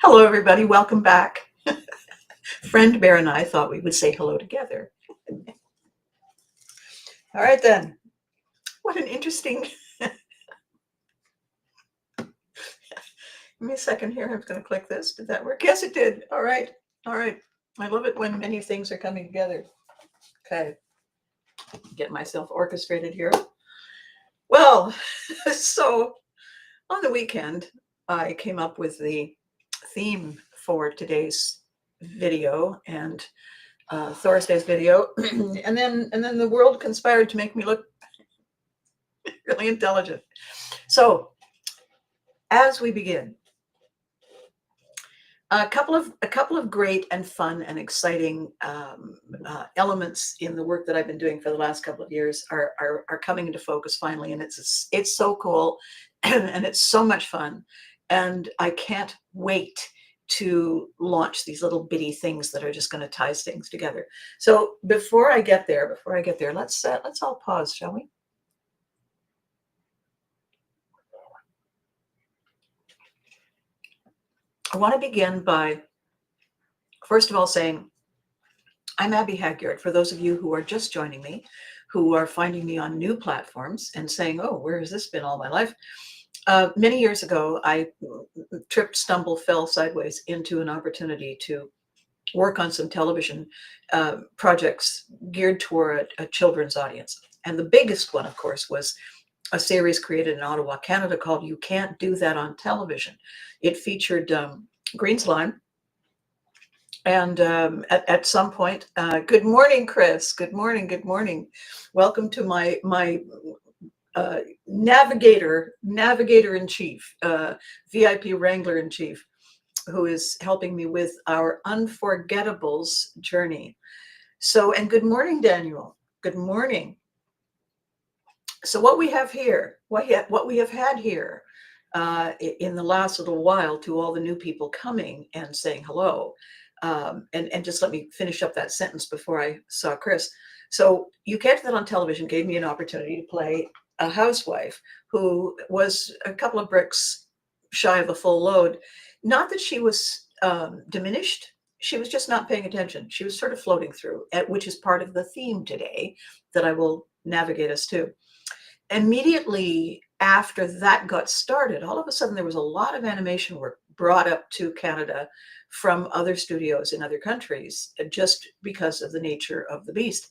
Hello, everybody. Welcome back. Friend Bear and I thought we would say hello together. All right, then. What an interesting. Give me a second here. I'm going to click this. Did that work? Yes, it did. All right. All right. I love it when many things are coming together. Okay. Get myself orchestrated here. Well, so on the weekend, I came up with the theme for today's video and Thursday's video, and then the world conspired to make me look really intelligent. So as we begin, a couple of great and fun and exciting elements in the work that I've been doing for the last couple of years are coming into focus finally, and it's so cool, and it's so much fun, and I can't wait to launch these little bitty things that are just going to tie things together. So before I get there, let's all pause, shall we? I want to begin by, first of all, saying I'm Abby Hagyard. For those of you who are just joining me, who are finding me on new platforms and saying, oh, where has this been all my life? Many years ago, I tripped, stumbled, fell sideways into an opportunity to work on some television projects geared toward a children's audience. And the biggest one, of course, was a series created in Ottawa, Canada, called You Can't Do That on Television. It featured green slime. And at some point, good morning, Chris. Good morning. Good morning. Welcome to my navigator in chief, VIP wrangler in chief, who is helping me with our Unforgettables journey. So, and good morning, Daniel. Good morning. So, what we have here, what we have had here in the last little while, to all the new people coming and saying hello. And just let me finish up that sentence before I saw Chris. So You Can't Do That on Television gave me an opportunity to play a housewife who was a couple of bricks shy of a full load. Not that she was diminished. She was just not paying attention. She was sort of floating through, which is part of the theme today that I will navigate us to. Immediately after that got started, all of a sudden there was a lot of animation work brought up to Canada from other studios in other countries, just because of the nature of the beast.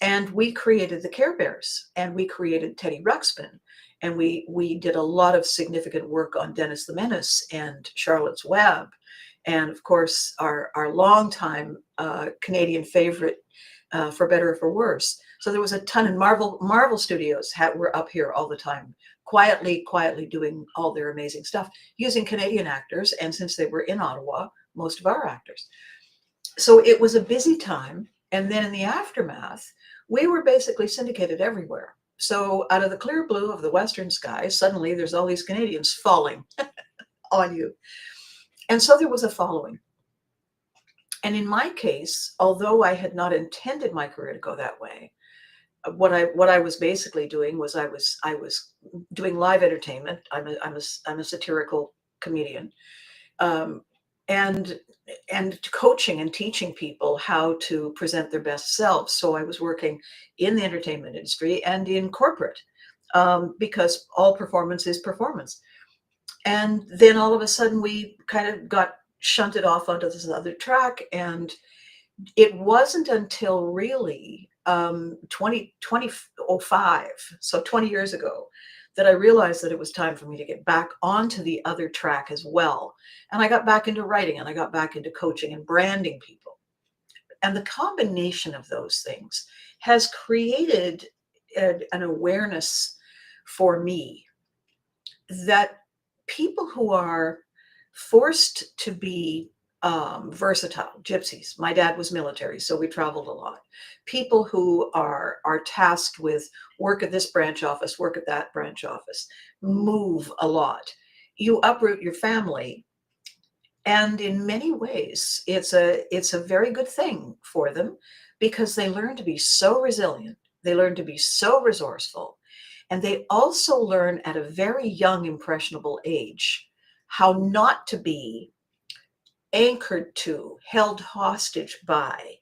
And we created the Care Bears, and we created Teddy Ruxpin, and we did a lot of significant work on Dennis the Menace and Charlotte's Web, and of course our longtime Canadian favorite, For Better or For Worse. So there was a ton, and Marvel Studios were up here all the time, quietly doing all their amazing stuff using Canadian actors, and since they were in Ottawa, most of our actors. So it was a busy time, and then in the aftermath, we were basically syndicated everywhere. So out of the clear blue of the western sky, suddenly there's all these Canadians falling on you. And so there was a following. And in my case, although I had not intended my career to go that way, what I was basically doing was I was doing live entertainment. I'm a satirical comedian, um, and coaching and teaching people how to present their best selves. So I was working in the entertainment industry and in corporate, because all performance is performance. And then all of a sudden we kind of got shunted off onto this other track, and it wasn't until really 2005, so 20 years ago, that I realized that it was time for me to get back onto the other track as well. And I got back into writing, and I got back into coaching and branding people. And the combination of those things has created an awareness for me that people who are forced to be versatile, gypsies. My dad was military, so we traveled a lot. People who are tasked with work at this branch office, work at that branch office, move a lot. You uproot your family, and in many ways, it's a very good thing for them, because they learn to be so resilient. They learn to be so resourceful, and they also learn at a very young, impressionable age how not to be anchored to, held hostage by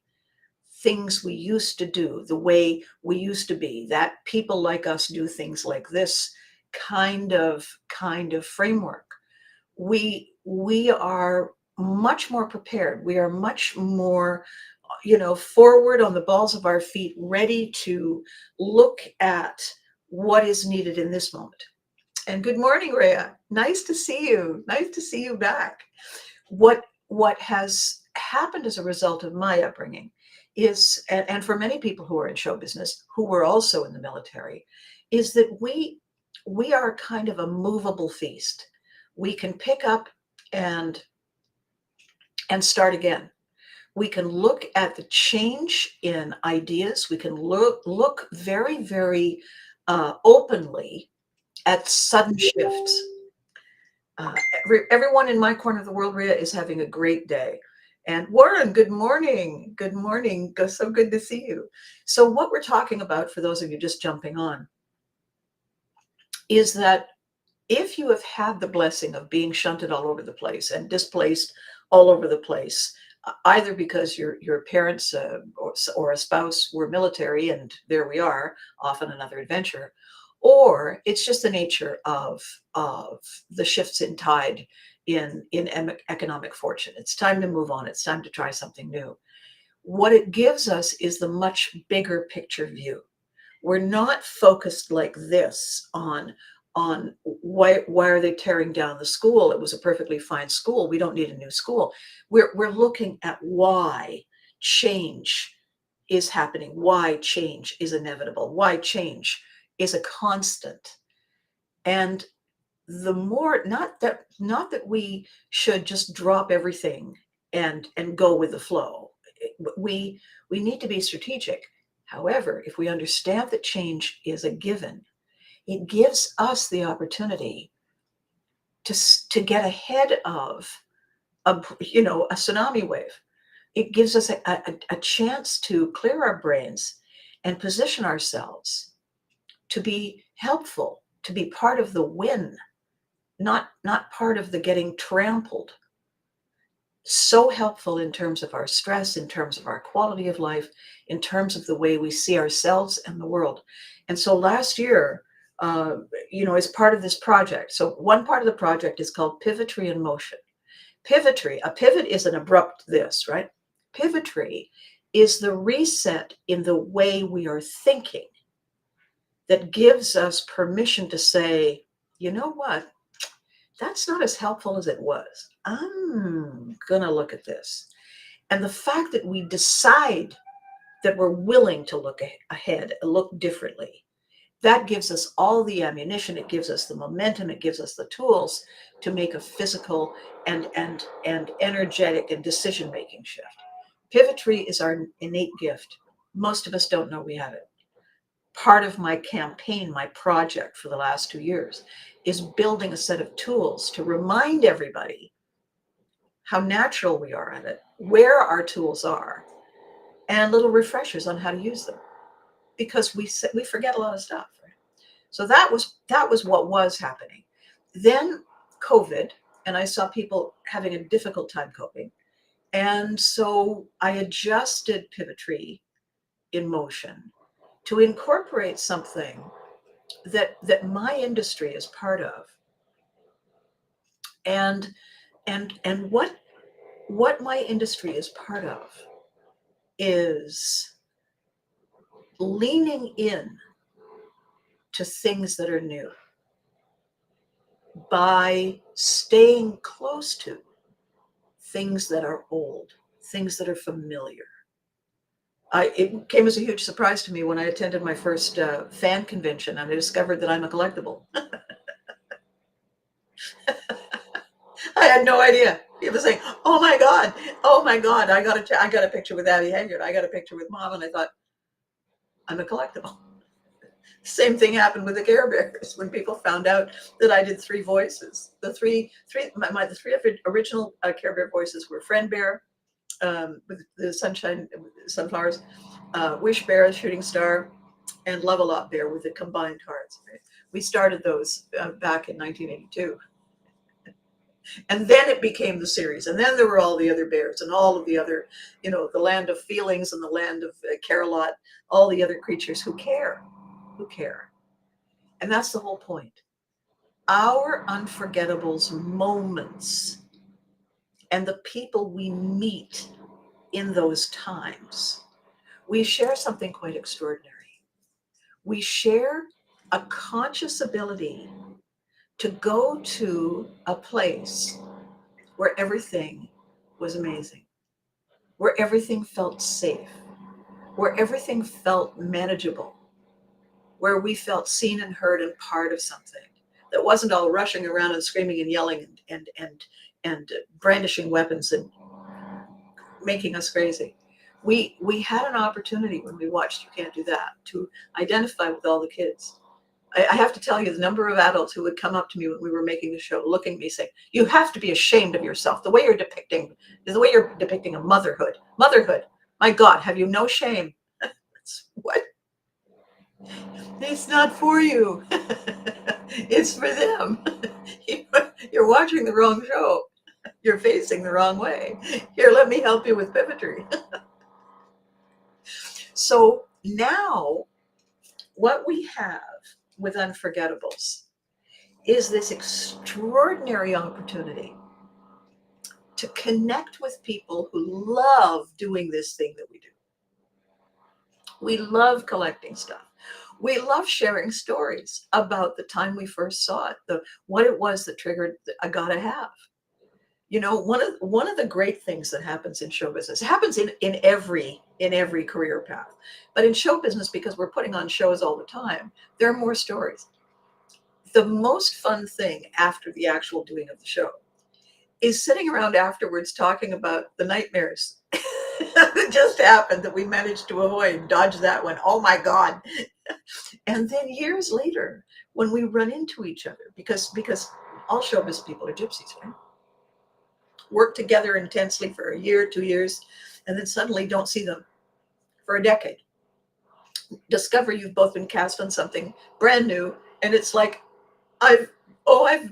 things we used to do, the way we used to be, that people like us do things like this kind of framework. We are much more prepared. We are much more, forward on the balls of our feet, ready to look at what is needed in this moment. And good morning, Rhea. Nice to see you. Nice to see you back. What has happened as a result of my upbringing is, and for many people who are in show business, who were also in the military, is that we are kind of a movable feast. We can pick up and start again. We can look at the change in ideas. We can look very, very openly at sudden shifts. Uh, Everyone in my corner of the world, Rhea, is having a great day. And Warren, good morning. Good morning. So good to see you. So what we're talking about, for those of you just jumping on, is that if you have had the blessing of being shunted all over the place and displaced all over the place, either because your parents or a spouse were military and there we are off on another adventure, or it's just the nature of the shifts in tide in economic fortune. It's time to move on. It's time to try something new. What it gives us is the much bigger picture view. We're not focused like this on why are they tearing down the school? It was a perfectly fine school. We don't need a new school. We're looking at why change is happening, why change is inevitable, why change is a constant. And the more, not that we should just drop everything and go with the flow. We need to be strategic. However, if we understand that change is a given, it gives us the opportunity to get ahead of a tsunami wave. It gives us a chance to clear our brains and position ourselves to be helpful, to be part of the win, not part of the getting trampled. So helpful in terms of our stress, in terms of our quality of life, in terms of the way we see ourselves and the world. And so last year, as part of this project, so one part of the project is called Pivotry in Motion. Pivotry, a pivot is an abrupt this, right? Pivotry is the reset in the way we are thinking that gives us permission to say, you know what? That's not as helpful as it was. I'm going to look at this. And the fact that we decide that we're willing to look ahead, look differently, that gives us all the ammunition. It gives us the momentum. It gives us the tools to make a physical and energetic and decision-making shift. Pivotry is our innate gift. Most of us don't know we have it. Part of my campaign, my project for the last 2 years, is building a set of tools to remind everybody how natural we are at it, where our tools are, and little refreshers on how to use them. Because we forget a lot of stuff. Right? So that was what was happening. Then COVID, and I saw people having a difficult time coping. And so I adjusted Pivotry in Motion to incorporate something that my industry is part of. And what my industry is part of is leaning in to things that are new by staying close to things that are old, things that are familiar. It came as a huge surprise to me when I attended my first fan convention and I discovered that I'm a collectible. I had no idea. People saying, oh my God, I got a picture with Abby Haggard. I got a picture with Mom. And I thought, I'm a collectible. Same thing happened with the Care Bears when people found out that I did 3 voices. The three original Care Bear voices were Friend Bear, with the sunflowers, Wish Bear, Shooting Star, and Love a Lot Bear with the combined hearts. Right? We started those back in 1982. And then it became the series. And then there were all the other bears and all of the other, the land of feelings and the land of Carolot, all the other creatures who care, who care. And that's the whole point. Our unforgettables moments and the people we meet in those times, we share something quite extraordinary. We share a conscious ability to go to a place where everything was amazing, where everything felt safe, where everything felt manageable, where we felt seen and heard and part of something that wasn't all rushing around and screaming and yelling and brandishing weapons and making us crazy. We had an opportunity when we watched You Can't Do That to identify with all the kids. I have to tell you, the number of adults who would come up to me when we were making the show, looking at me, saying, "You have to be ashamed of yourself. The way you're depicting a motherhood. Motherhood. My God, have you no shame?" What? It's not for you. It's for them. You're watching the wrong show. You're facing the wrong way. Here, let me help you with pivotry. So now, what we have with Unforgettables is this extraordinary opportunity to connect with people who love doing this thing that we do. We love collecting stuff. We love sharing stories about the time we first saw it, what it was that triggered I gotta have. One of the great things that happens in show business, happens in every career path, but in show business, because we're putting on shows all the time, there are more stories. The most fun thing after the actual doing of the show is sitting around afterwards talking about the nightmares that just happened, that we managed to avoid, dodge that one. Oh my God. And then years later, when we run into each other, because all show business people are gypsies, right? Work together intensely for a year, 2 years, and then suddenly don't see them for a decade. Discover you've both been cast on something brand new, and it's like, I've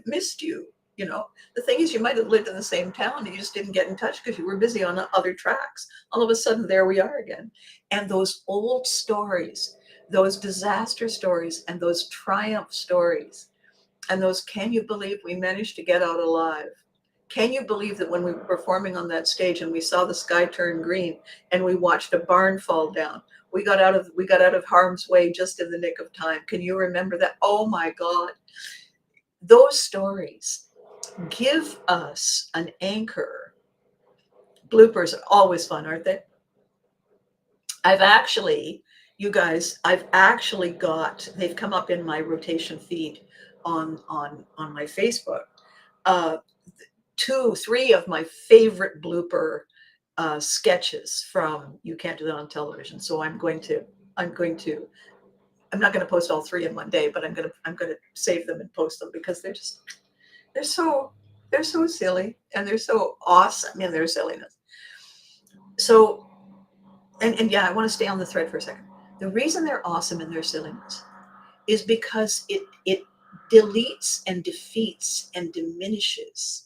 missed you. The thing is, you might have lived in the same town and you just didn't get in touch because you were busy on other tracks. All of a sudden, there we are again. And those old stories, those disaster stories, and those triumph stories, and those, can you believe we managed to get out alive? Can you believe that when we were performing on that stage and we saw the sky turn green and we watched a barn fall down, we got out of harm's way just in the nick of time? Can you remember that? Oh my God. Those stories give us an anchor. Bloopers are always fun, aren't they? You guys, they've come up in my rotation feed on my Facebook. Uh, 3 of my favorite blooper sketches from You Can't Do That on Television. So I'm not going to post all 3 in one day, but I'm going to save them and post them, because they're so silly, and they're so awesome in their silliness. So, and yeah, I want to stay on the thread for a second. The reason they're awesome in their silliness is because it deletes and defeats and diminishes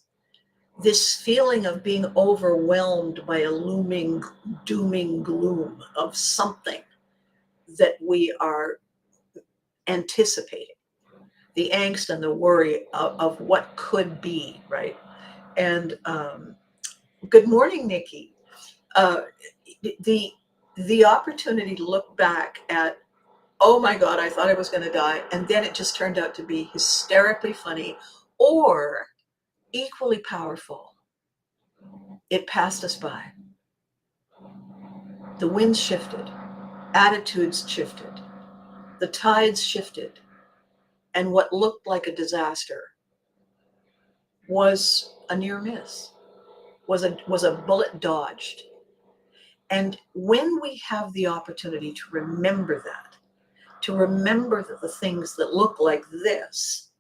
this feeling of being overwhelmed by a looming dooming gloom of something that we are anticipating, the angst and the worry of what could be, right? And good morning, Nikki. uh, the the opportunity to look back at, oh my God, I thought I was going to die, and then it just turned out to be hysterically funny, or equally powerful. It passed us by. The winds shifted, attitudes shifted, the tides shifted, and what looked like a disaster was a near miss, was a bullet dodged. And when we have the opportunity to remember that, to remember that the things that look like this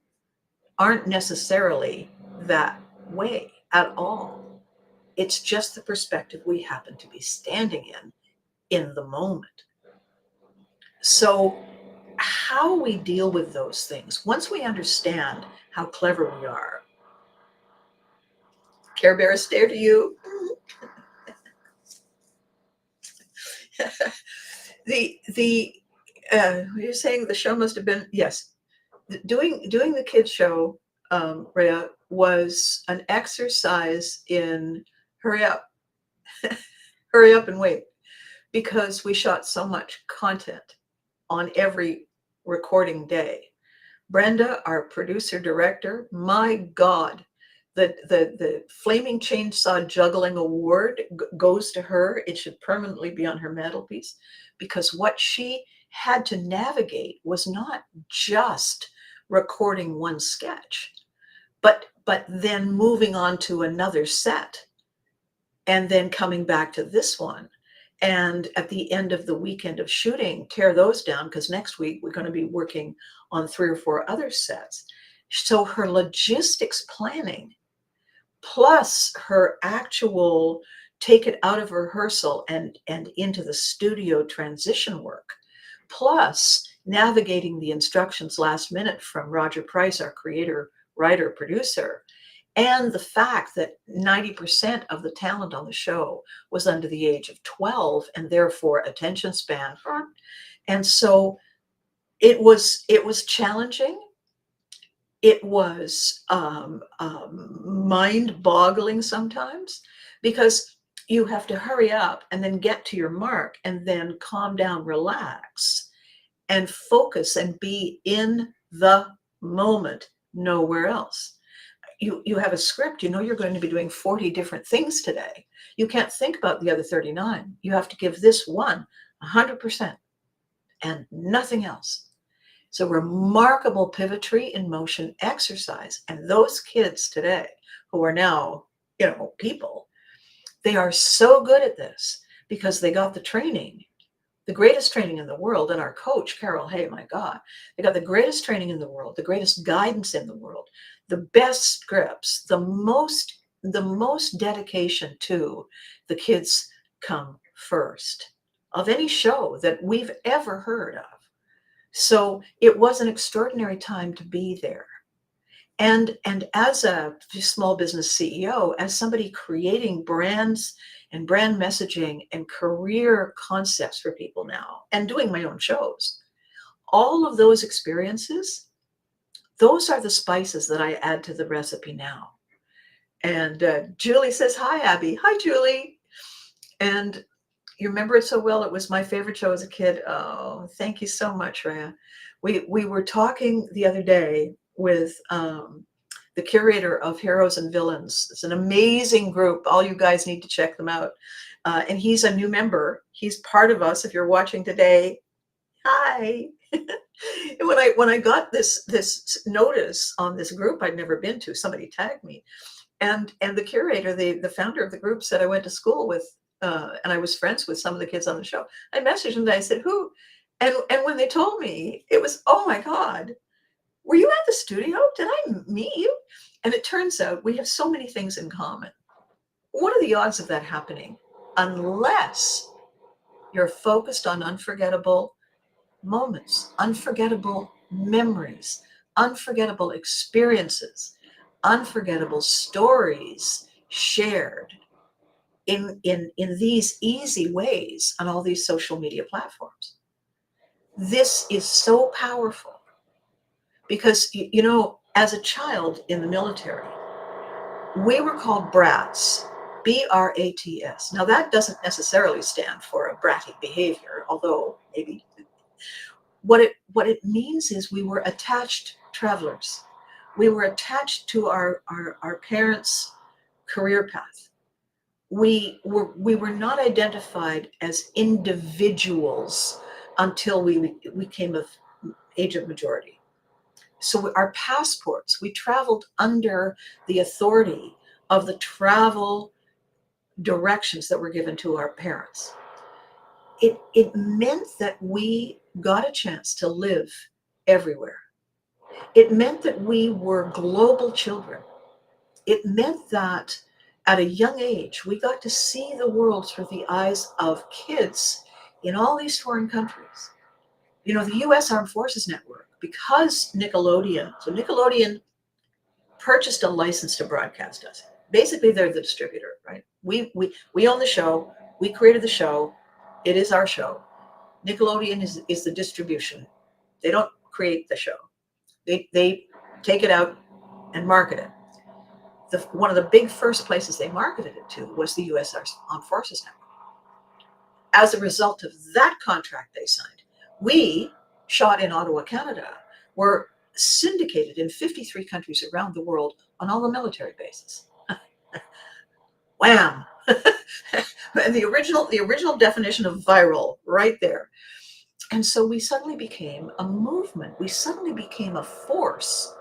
aren't necessarily that way at all. It's just the perspective we happen to be standing in the moment. So, how we deal with those things, once we understand how clever we are, Care Bear stare to you. The you're saying the show must have been, yes, doing the kids show, Rhea, was an exercise in hurry up, hurry up and wait, because we shot so much content on every recording day. Brenda, our producer director, my God, the Flaming Chainsaw Juggling Award goes to her. It should permanently be on her mantelpiece, because what she had to navigate was not just recording one sketch, but then moving on to another set and then coming back to this one. And at the end of the weekend of shooting, tear those down, because next week we're going to be working on 3 or 4 other sets. So her logistics planning, plus her actual take it out of rehearsal and into the studio transition work, plus navigating the instructions last minute from Roger Price, our creator, writer, producer, and the fact that 90% of the talent on the show was under the age of 12 and therefore attention span. And so it was challenging. It was mind-boggling sometimes, because you have to hurry up and then get to your mark and then calm down, relax, and focus and be in the moment, nowhere else. You have a script, you're going to be doing 40 different things today. You can't think about the other 39. You have to give this one 100% and nothing else. It's a remarkable pivotry in motion exercise. And those kids today, who are now, people, they are so good at this because they got the training, the greatest training in the world. And our coach, Carol Hay, my God, they got the greatest training in the world, the greatest guidance in the world, the best scripts, the most dedication to the kids come first of any show that we've ever heard of. So it was an extraordinary time to be there. And as a small business CEO, as somebody creating brands and brand messaging and career concepts for people now, and doing my own shows, all of those experiences, those are the spices that I add to the recipe now. And Julie says, hi, Abby. Hi, Julie. And you remember it so well. It was my favorite show as a kid. Oh, thank you so much, Rhea. We were talking the other day with the curator of Heroes and Villains. It's an amazing group. All you guys need to check them out. And he's a new member. He's part of us. If you're watching today, hi. When I got this notice on this group I'd never been to, somebody tagged me, and the curator, the founder of the group, said I went to school with, and I was friends with some of the kids on the show. I messaged him and I said, who? And when they told me, it was, oh my God, were you at the studio? Did I meet you? And it turns out we have so many things in common. What are the odds of that happening? Unless you're focused on unforgettable moments, unforgettable memories, unforgettable experiences, unforgettable stories shared in these easy ways on all these social media platforms. This is so powerful because, as a child in the military, we were called brats, B-R-A-T-S. Now, that doesn't necessarily stand for a bratty behavior, although maybe what it means is we were attached travelers. We were attached to our parents' career path. We were not identified as individuals until we came of age of majority. So our passports, we traveled under the authority of the travel directions that were given to our parents. It meant that we got a chance to live everywhere. It meant that we were global children. It meant that at a young age, we got to see the world through the eyes of kids in all these foreign countries. The U.S. Armed Forces Network, because Nickelodeon purchased a license to broadcast us. Basically, they're the distributor, right? We own the show. We created the show. It is our show. Nickelodeon is the distribution. They don't create the show. They take it out and market it. One of the big first places they marketed it to was the U.S. Armed Forces Network. As a result of that contract they signed, we, shot in Ottawa, Canada, were syndicated in 53 countries around the world on all the military bases. Wham! And the original definition of viral right there. And so we suddenly became a movement. We suddenly became a force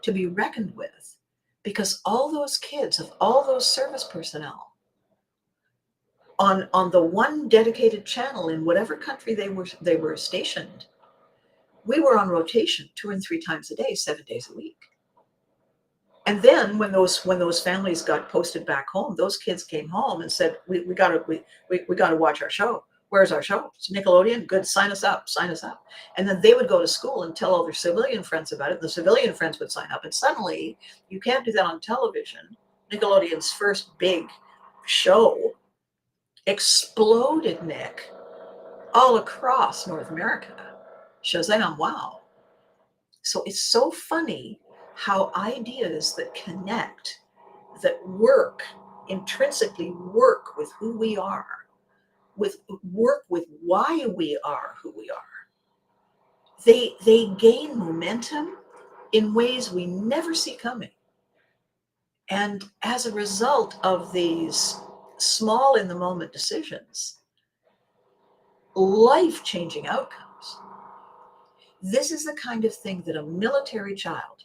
to be reckoned with, because all those kids of all those service personnel on the one dedicated channel in whatever country they were stationed, we were on rotation 2 and 3 times a day, 7 days a week. And then when those families got posted back home, those kids came home and said, we gotta watch our show. Where's our show? It's Nickelodeon. Good, sign us up. And then they would go to school and tell all their civilian friends about it. The civilian friends would sign up. And suddenly, you can't do that on television. Nickelodeon's first big show exploded, Nick, all across North America. Shazam, wow. So it's so funny how ideas that connect, that intrinsically work with who we are, work with why we are who we are, they gain momentum in ways we never see coming. And as a result of these small in the moment decisions, life-changing outcomes. This is the kind of thing that a military child,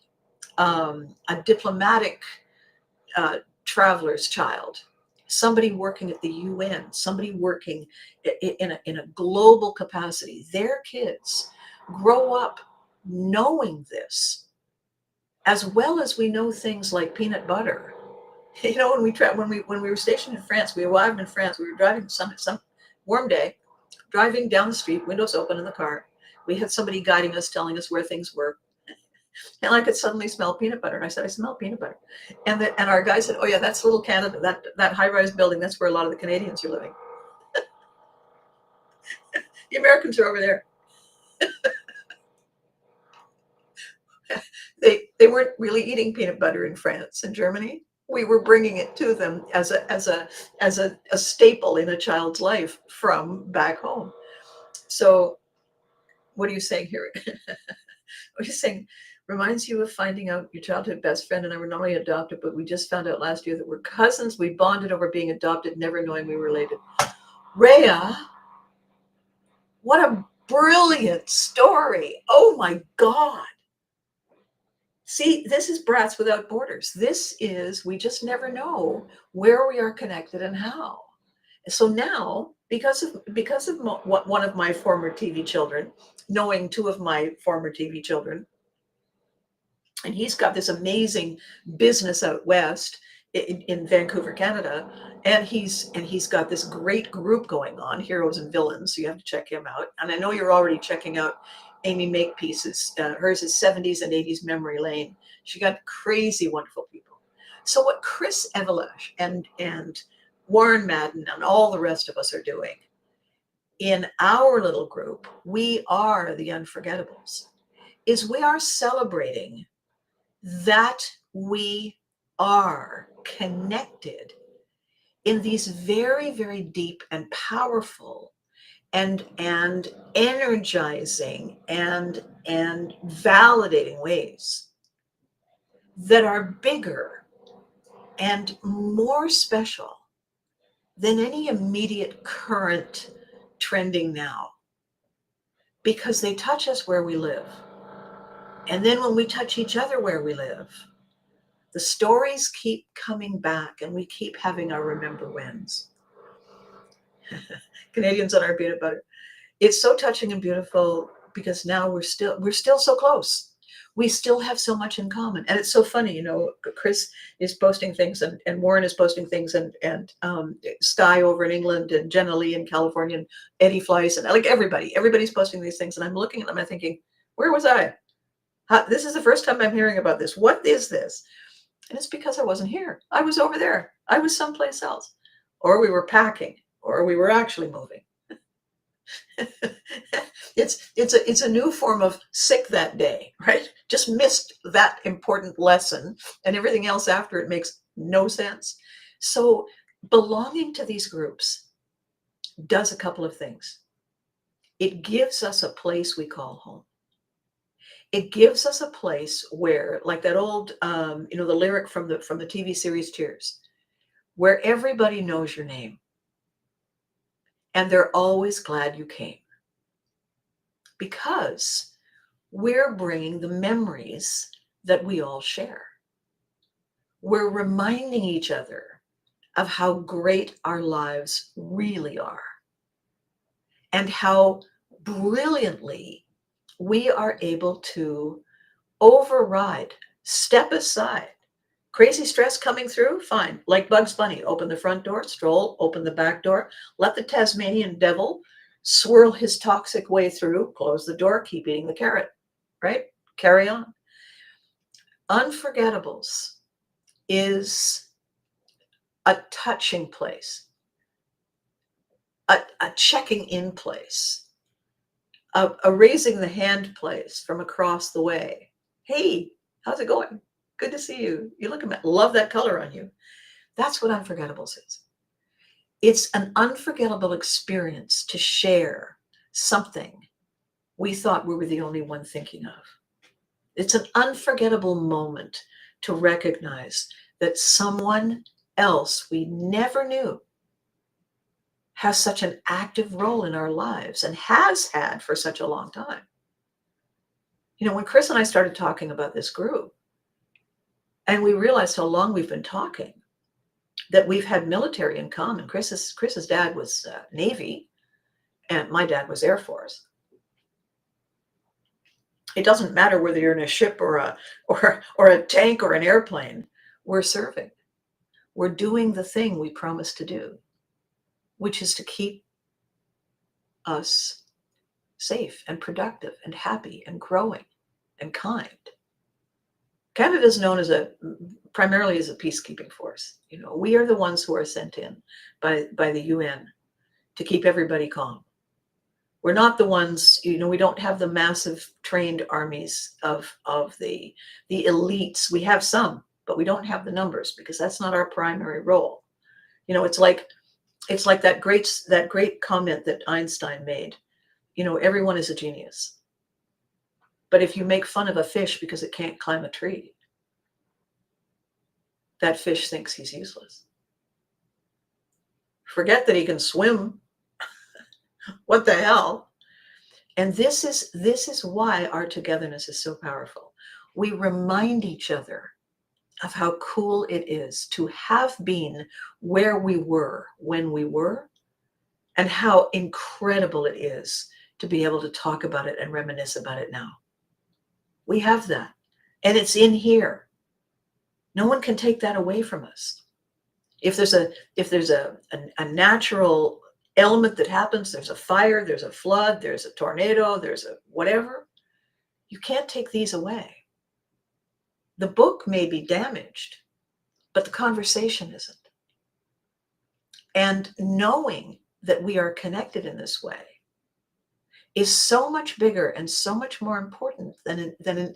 a diplomatic traveler's child, somebody working at the UN, somebody working in a global capacity, their kids grow up knowing this, as well as we know things like peanut butter. You know, when we were stationed in France, we arrived in France. We were driving some warm day, driving down the street, windows open in the car. We had somebody guiding us, telling us where things were. And I could suddenly smell peanut butter. And I said, I smell peanut butter. And our guy said, oh yeah, that's little Canada, that high-rise building, that's where a lot of the Canadians are living. The Americans are over there. They weren't really eating peanut butter in France and Germany. We were bringing it to them as a staple in a child's life from back home. So what are you saying here? What are you saying? Reminds you of finding out your childhood best friend and I were not only adopted, but we just found out last year that we're cousins. We bonded over being adopted, never knowing we were related. Rhea, what a brilliant story. Oh my God. See, this is Brats Without Borders. This is, we just never know where we are connected and how. So now, because of one of my former TV children, knowing 2 of my former TV children, and he's got this amazing business out west in Vancouver, Canada, and he's got this great group going on, Heroes and Villains. So you have to check him out. And I know you're already checking out Amy Makepeace's. Hers is 70s and 80s memory lane. She got crazy, wonderful people. So what Chris Evelash and Warren Madden and all the rest of us are doing in our little group, we are the Unforgettables, is we are celebrating that we are connected in these very, very deep and powerful and energizing and validating ways that are bigger and more special than any immediate current trending now, because they touch us where we live. And then when we touch each other where we live, the stories keep coming back and we keep having our remember whens. Canadians on our peanut butter. It's so touching and beautiful because now we're still so close. We still have so much in common. And it's so funny, you know, Chris is posting things and Warren is posting things and Sky over in England and Jenna Lee in California and Eddie Fleiss and like everybody's posting these things. And I'm looking at them and thinking, where was I? This is the first time I'm hearing about this. What is this? And it's because I wasn't here. I was over there. I was someplace else. Or we were packing, or we were actually moving. It's a new form of sick that day, right? Just missed that important lesson, and everything else after it makes no sense. So belonging to these groups does a couple of things. It gives us a place we call home. It gives us a place where, like that old, the lyric from the TV series Cheers, where everybody knows your name and they're always glad you came, because we're bringing the memories that we all share. We're reminding each other of how great our lives really are and how brilliantly we are able to override, step aside. Crazy stress coming through? Fine. Like Bugs Bunny, open the front door, stroll, open the back door, let the Tasmanian devil swirl his toxic way through, close the door, keep eating the carrot, right? Carry on. Unforgettables is a touching place, a checking in place, a raising the hand place from across the way. Hey, how's it going? Good to see you. You look love that color on you. That's what Unforgettables is. It's an unforgettable experience to share something we thought we were the only one thinking of. It's an unforgettable moment to recognize that someone else we never knew has such an active role in our lives and has had for such a long time. When Chris and I started talking about this group, and we realized how long we've been talking, that we've had military in common. Chris's dad was Navy, and my dad was Air Force. It doesn't matter whether you're in a ship or a tank or an airplane. We're serving. We're doing the thing we promised to do, which is to keep us safe and productive and happy and growing and kind. Canada is known primarily as a peacekeeping force. We are the ones who are sent in by the UN to keep everybody calm. We're not the ones, we don't have the massive trained armies of the elites. We have some, but we don't have the numbers because that's not our primary role. It's like that great comment that Einstein made. Everyone is a genius. But if you make fun of a fish because it can't climb a tree, that fish thinks he's useless. Forget that he can swim. What the hell? And this is why our togetherness is so powerful. We remind each other of how cool it is to have been where we were when we were, and how incredible it is to be able to talk about it and reminisce about it now. We have that, and it's in here. No one can take that away from us. If there's a natural element that happens, there's a fire, there's a flood, there's a tornado, there's a whatever, you can't take these away. The book may be damaged, but the conversation isn't. And knowing that we are connected in this way is so much bigger and so much more important than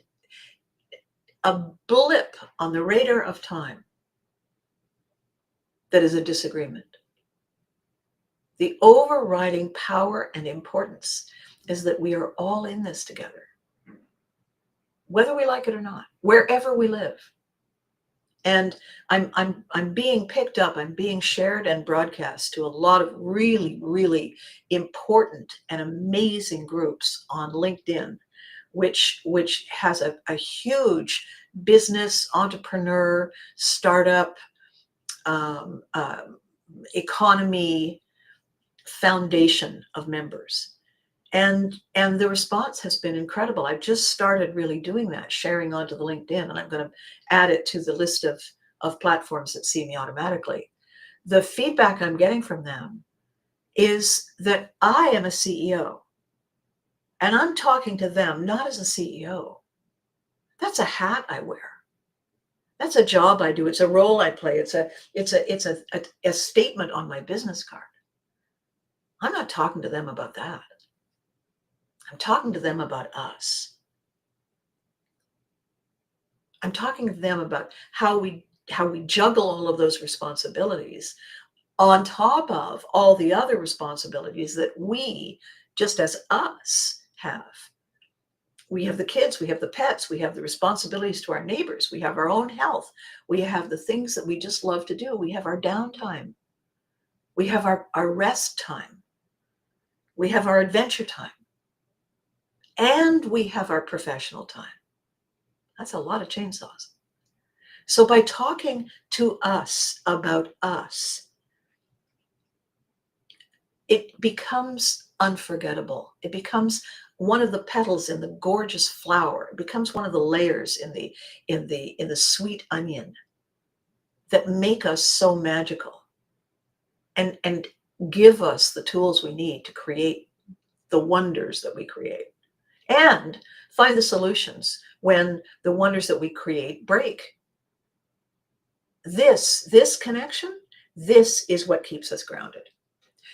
a blip on the radar of time that is a disagreement. The overriding power and importance is that we are all in this together, whether we like it or not, wherever we live. And I'm being picked up, I'm being shared and broadcast to a lot of really, really important and amazing groups on LinkedIn, which has a huge business, entrepreneur, startup, economy foundation of members. And the response has been incredible. I've just started really doing that, sharing onto the LinkedIn, and I'm going to add it to the list of platforms that see me automatically. The feedback I'm getting from them is that I am a CEO, and I'm talking to them not as a CEO. That's a hat I wear. That's a job I do. It's a role I play. It's a statement on my business card. I'm not talking to them about that. I'm talking to them about us. I'm talking to them about how we juggle all of those responsibilities on top of all the other responsibilities that we, just as us, have. We have the kids, we have the pets, we have the responsibilities to our neighbors, we have our own health, we have the things that we just love to do, we have our downtime, we have our rest time, we have our adventure time, and we have our professional time. That's a lot of chainsaws. So by talking to us about us, it becomes unforgettable. It becomes one of the petals in the gorgeous flower. It becomes one of the layers in the sweet onion that make us so magical and give us the tools we need to create the wonders that we create and find the solutions when the wonders that we create break. This connection, this is what keeps us grounded.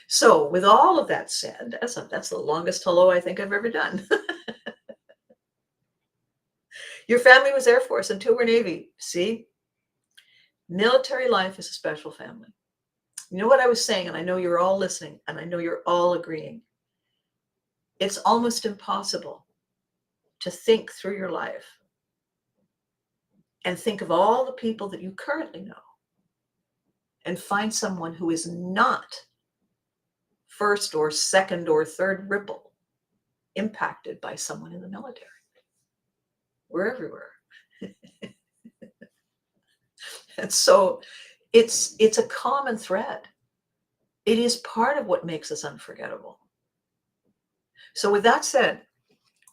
So with all of that said, that's the longest hello I think I've ever done. Your family was Air Force and two were Navy. See, military life is a special family. You know what I was saying, and I know you're all listening, and I know you're all agreeing. It's almost impossible to think through your life and think of all the people that you currently know and find someone who is not first or second or third ripple impacted by someone in the military. We're everywhere. And so it's a common thread. It is part of what makes us unforgettable. So with that said,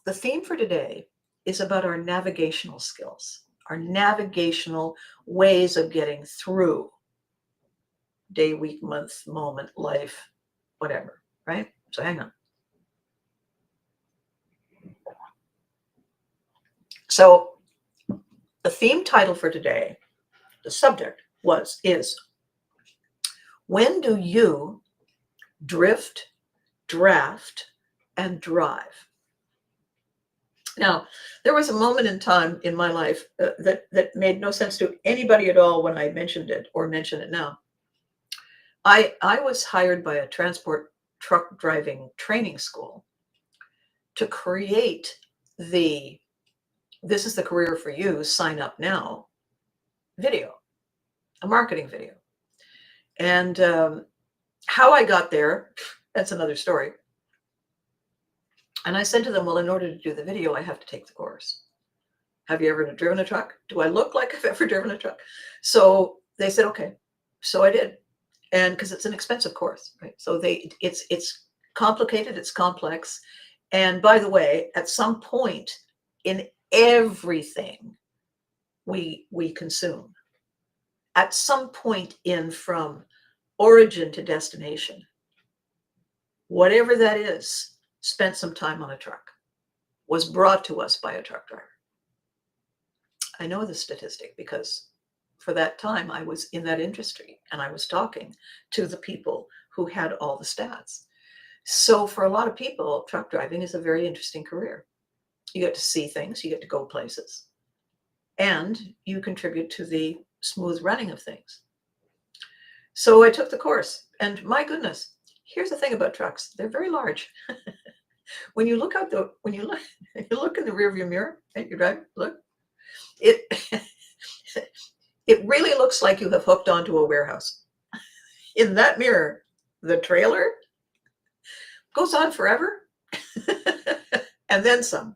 the theme for today is about our navigational skills, our navigational ways of getting through day, week, month, moment, life, whatever, right? So hang on. So the theme title for today, the subject is when do you drift, draft, and drive? Now, there was a moment in time in my life that made no sense to anybody at all when I mentioned it or mention it now. I was hired by a transport truck driving training school to create this is the career for you, sign up now video, a marketing video. And how I got there, that's another story. And I said to them, well, in order to do the video, I have to take the course. Have you ever driven a truck? Do I look like I've ever driven a truck? So they said, okay. So I did. And because it's an expensive course, right? So it's complicated, it's complex. And by the way, at some point in everything we consume, at some point in from origin to destination, whatever that is, spent some time on a truck, was brought to us by a truck driver. I know the statistic because for that time I was in that industry and I was talking to the people who had all the stats. So for a lot of people, truck driving is a very interesting career. You get to see things, you get to go places, and you contribute to the smooth running of things. So I took the course, and my goodness, here's the thing about trucks. They're very large. When you look out you look in the rearview mirror and you drive, look, it it really looks like you have hooked onto a warehouse. In that mirror, the trailer goes on forever and then some.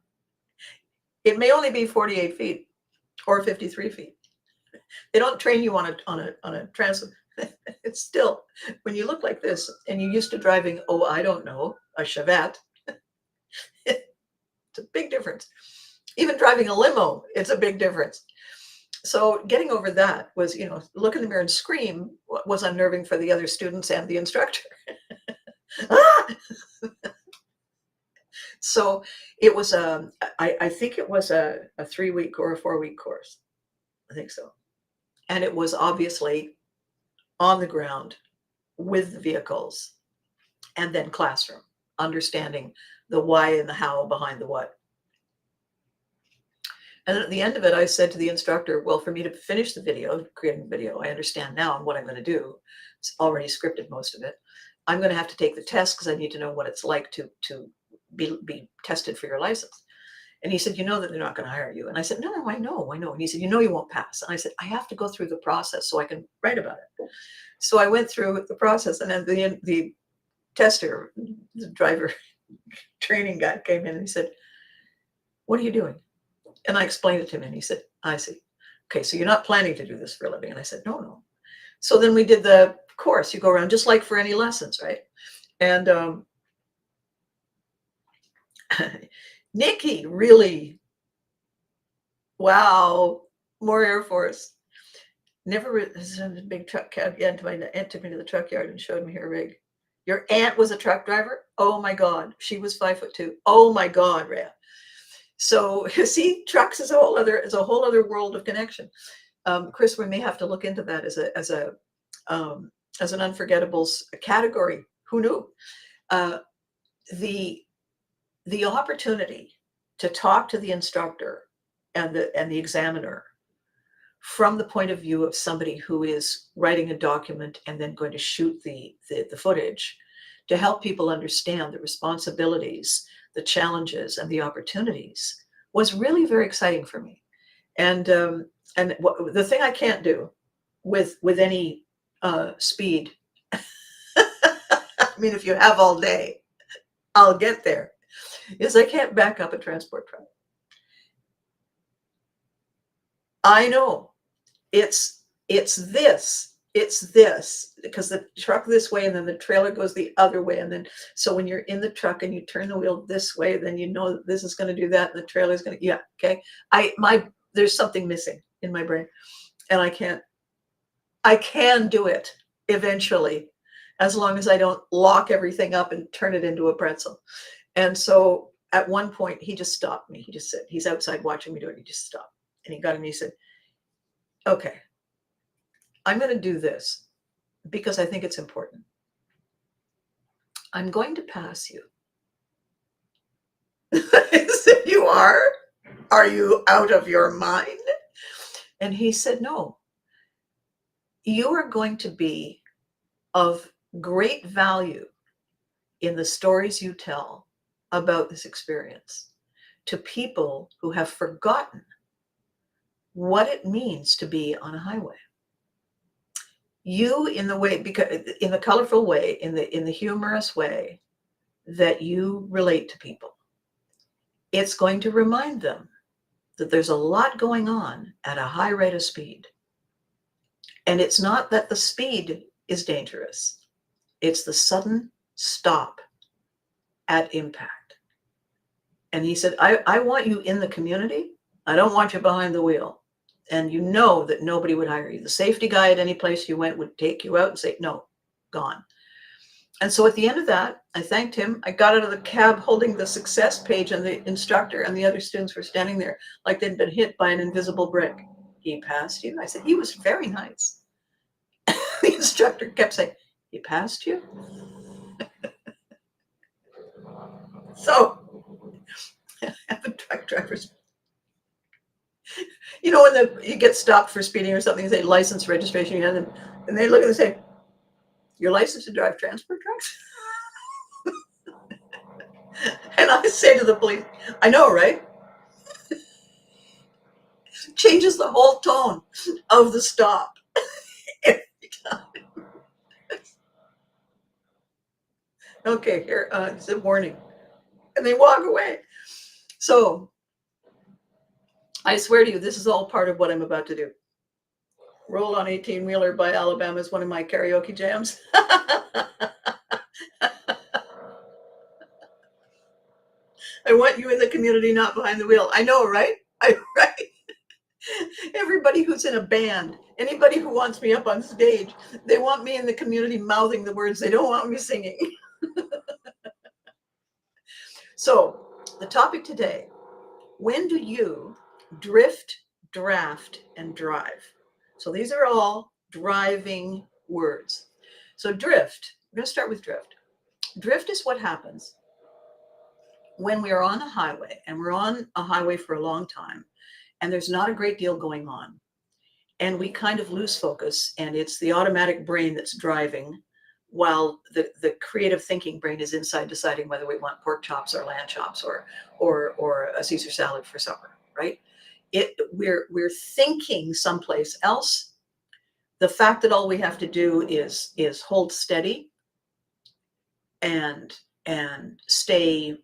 It may only be 48 feet or 53 feet. They don't train you on a transit. It's still, when you look like this and you're used to driving, I don't know, a Chevette, it's a big difference. Even driving a limo, it's a big difference. So getting over that was, look in the mirror and scream was unnerving for the other students and the instructor. Ah! So it was I think it was a 3-week or a 4-week course. I think so. And it was obviously on the ground with the vehicles, and then classroom, understanding the why and the how behind the what. And at the end of it, I said to the instructor, well, for me to finish the video, creating the video, I understand now what I'm going to do. It's already scripted, most of it. I'm going to have to take the test because I need to know what it's like to be tested for your license. And he said, you know that they're not going to hire you. And I said, no, I know. And he said, you know, you won't pass. And I said, I have to go through the process so I can write about it. So I went through the process, and then the tester, the driver training guy came in and he said, what are you doing? And I explained it to him, and he said, I see. Okay, so you're not planning to do this for a living. And I said, no. So then we did the course. You go around just like for any lessons, right? And Nikki really, wow, more Air Force. Never is a big truck cab. Yeah, my aunt took me to the truck yard and showed me her rig. Your aunt was a truck driver? Oh my God. She was 5'2". Oh my God, Rhea. So see, trucks is a whole other world of connection. Chris, we may have to look into that as an unforgettables category. Who knew? The opportunity to talk to the instructor and the examiner from the point of view of somebody who is writing a document and then going to shoot the footage, to help people understand the responsibilities, the challenges, and the opportunities, was really very exciting for me. And the thing I can't do with any speed, I mean, if you have all day, I'll get there, is I can't back up a transport truck. I know it's this because the truck this way and then the trailer goes the other way, and then so when you're in the truck and you turn the wheel this way, then you know that this is going to do that and the trailer is going to, yeah, okay. There's something missing in my brain, and I can do it eventually, as long as I don't lock everything up and turn it into a pretzel. And so at one point he just stopped me. He just said, he's outside watching me do it. He just stopped and he got in and he said, okay, I'm going to do this because I think it's important. I'm going to pass you. I said, you are? Are you out of your mind? And he said, no, you are going to be of great value in the stories you tell about this experience to people who have forgotten what it means to be on a highway. You, in the way, because in the colorful way, in the humorous way that you relate to people, it's going to remind them that there's a lot going on at a high rate of speed. And it's not that the speed is dangerous. It's the sudden stop at impact. And he said, I want you in the community. I don't want you behind the wheel. And you know that nobody would hire you. The safety guy at any place you went would take you out and say, no, gone. And so at the end of that, I thanked him. I got out of the cab holding the success page, and the instructor and the other students were standing there like they'd been hit by an invisible brick. He passed you? I said, he was very nice. The instructor kept saying, he passed you? So, the truck drivers, you know, when you get stopped for speeding or something, you say license, registration, and they look and they say, you're licensed to drive transport trucks? And I say to the police, I know, right? Changes the whole tone of the stop every time. Okay, here, it's a warning. And they walk away. So I swear to you, this is all part of what I'm about to do. Roll on 18-Wheeler by Alabama is one of my karaoke jams. I want you in the community, not behind the wheel. I know, right? Right? Everybody who's in a band, anybody who wants me up on stage, they want me in the community mouthing the words. They don't want me singing. So the topic today, when do you drift, draft, and drive? So these are all driving words. So drift, we're going to start with drift. Drift is what happens when we are on a highway, and we're on a highway for a long time, and there's not a great deal going on. And we kind of lose focus, and it's the automatic brain that's driving while the creative thinking brain is inside deciding whether we want pork chops or lamb chops or a Caesar salad for supper, right? We're thinking someplace else. The fact that all we have to do is hold steady and stay